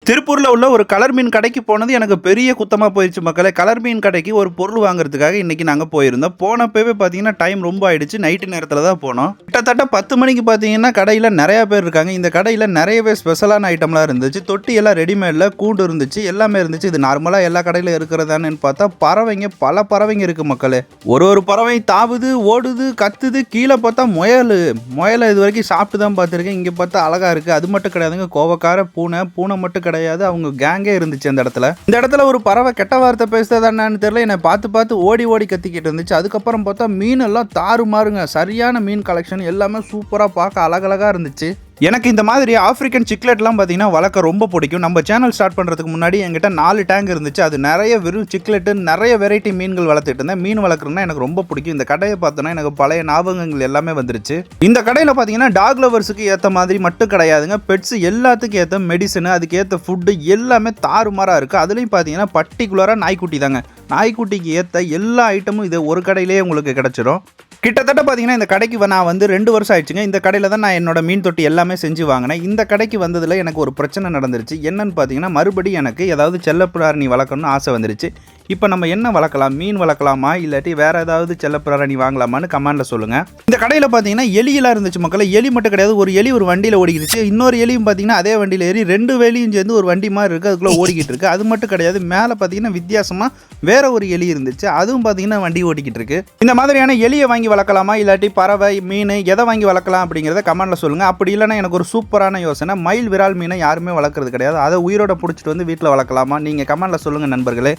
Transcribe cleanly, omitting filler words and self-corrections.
திருப்பூர்ல உள்ள ஒரு கலர் மீன் கடைக்கு போனது எனக்கு பெரிய குத்தமா போயிடுச்சு மக்களே. கலர் மீன் கடைக்கு ஒரு பொருள் வாங்குறதுக்காக இன்னைக்கு நாங்க போயிருந்தோம். போனப்பவே பாத்தீங்கன்னா டைம் ரொம்ப ஆயிடுச்சு. நைட்டு நேரத்துல தான் போனோம். கிட்டத்தட்ட 10 மணிக்கு பாத்தீங்கன்னா கடையில நிறைய பேர் இருக்காங்க. இந்த கடையில நிறையவே ஸ்பெஷலான ஐட்டம்லாம் இருந்துச்சு. தொட்டி எல்லாம் ரெடிமேட்ல, கூண்டு இருந்துச்சு, எல்லாமே இருந்துச்சு. இது நார்மலா எல்லா கடையில இருக்கிறதானு பார்த்தா பறவைங்க, பல பறவைங்க இருக்கு மக்களே. ஒரு பறவை தாவுது, ஓடுது, கத்துது. கீழே பார்த்தா முயலை இது வரைக்கும் சாப்பிட்டு தான் பார்த்துருக்கேன். இங்க பார்த்தா அழகா இருக்கு. அது மட்டும் கிடையாதுங்க, கோவக்கார பூனை மட்டும் கிடையாது, அவங்க கேங்கே இருந்துச்சு அந்த இடத்துல. இந்த இடத்துல ஒரு பறவை கெட்ட வார்த்தை பேசுறதான்னு தெரியல, என்னை பார்த்து ஓடி கத்திக்கிட்டு இருந்துச்சு. அதுக்கப்புறம் பார்த்தா மீன் எல்லாம் தாறுமாறுங்க, சரியான மீன் கலெக்ஷன், எல்லாமே சூப்பரா பார்க்க அழகழகா இருந்துச்சு. எனக்கு இந்த மாதிரி ஆப்பிரிக்கன் சிக்லெட்லாம் பார்த்தீங்கன்னா வளர்க்க ரொம்ப பிடிக்கும். நம்ம சேனல் ஸ்டார்ட் பண்ணுறதுக்கு முன்னாடி என்கிட்ட 4 டேங்க் இருந்துச்சு. அது நிறைய வெறும் சிக்லெட்டு, நிறைய வெரைட்டி மீன்கள் வளர்த்துட்டு இருந்தேன். மீன் வளர்க்குறதுனா எனக்கு ரொம்ப பிடிக்கும். இந்த கடையை பார்த்தோன்னா எனக்கு பழைய ஞாபகங்கள் எல்லாமே வந்துருச்சு. இந்த கடையில் பார்த்தீங்கன்னா டாக் லவர்ஸுக்கு ஏற்ற மாதிரி மட்டும் கிடையாதுங்க, பெட்ஸ் எல்லாத்துக்கும் ஏற்ற மெடிசனு, அதுக்கு ஏற்ற ஃபுட்டு எல்லாமே தாறுமாறாக இருக்குது. அதுலேயும் பார்த்தீங்கன்னா பர்டிகுலராக நாய்க்குட்டி தாங்க. நாய்க்குட்டிக்கு ஏற்ற எல்லா ஐட்டமும் இது ஒரு கடையிலேயே உங்களுக்கு கிடச்சிடும். கிட்டத்தட்ட பார்த்தீங்கன்னா இந்த கடைக்கு நான் வந்து 2 வருஷம் ஆயிடுச்சுங்க. இந்த கடையில் தான் நான் என்னோட மீன் தொட்டி எல்லாமே செஞ்சு வாங்கினேன். இந்த கடைக்கு வந்ததில் எனக்கு ஒரு பிரச்சனை நடந்துருச்சு. என்னன்னு பார்த்தீங்கன்னா, மறுபடியும் எனக்கு ஏதாவது செல்லப்பிராணி வளர்க்கணும்னு ஆசை வந்துருச்சு. இப்போ நம்ம என்ன வளர்க்கலாம்? மீன் வளர்க்கலாமா, இல்லாட்டி வேறு ஏதாவது செல்லப்பிராணி வாங்கலாமான்னு கமெண்டில் சொல்லுங்கள். இந்த கடையில் பார்த்தீங்கன்னா எலியெல்லாம் இருந்துச்சு மக்களே. எலி மட்டும் கிடையாது, ஒரு எலி ஒரு வண்டியில் ஓடிக்கிடுச்சு. இன்னொரு எலியும் பார்த்தீங்கன்னா அதே வண்டியில் ஏறி 2 வேலியும் சேர்ந்து ஒரு வண்டி மாதிரி இருக்குது, அதுக்குள்ளே ஓடிக்கிட்டு இருக்குது. அது மட்டும் கிடையாது, மேலே பார்த்தீங்கன்னா வித்தியாசமாக வேற ஒரு எலி இருந்துச்சு, அதுவும் பார்த்தீங்கன்னா வண்டி ஓடிக்கிட்டு இருக்கு. இந்த மாதிரியான எலியை வாங்கி வளர்க்கலாமா, இல்லாட்டி பறவை, மீன் எதை வாங்கி வளர்க்கலாம் அப்படிங்கிறத கமெண்டில் சொல்லுங்கள். அப்படி இல்லைன்னா எனக்கு ஒரு சூப்பரான யோசனை, மயில் விரால் மீனை யாருமே வளர்க்குறது கிடையாது, அதை உயிரோட பிடிச்சிட்டு வந்து வீட்டில் வளர்க்கலாமா? நீங்கள் கமெண்டில் சொல்லுங்கள் நண்பர்களே.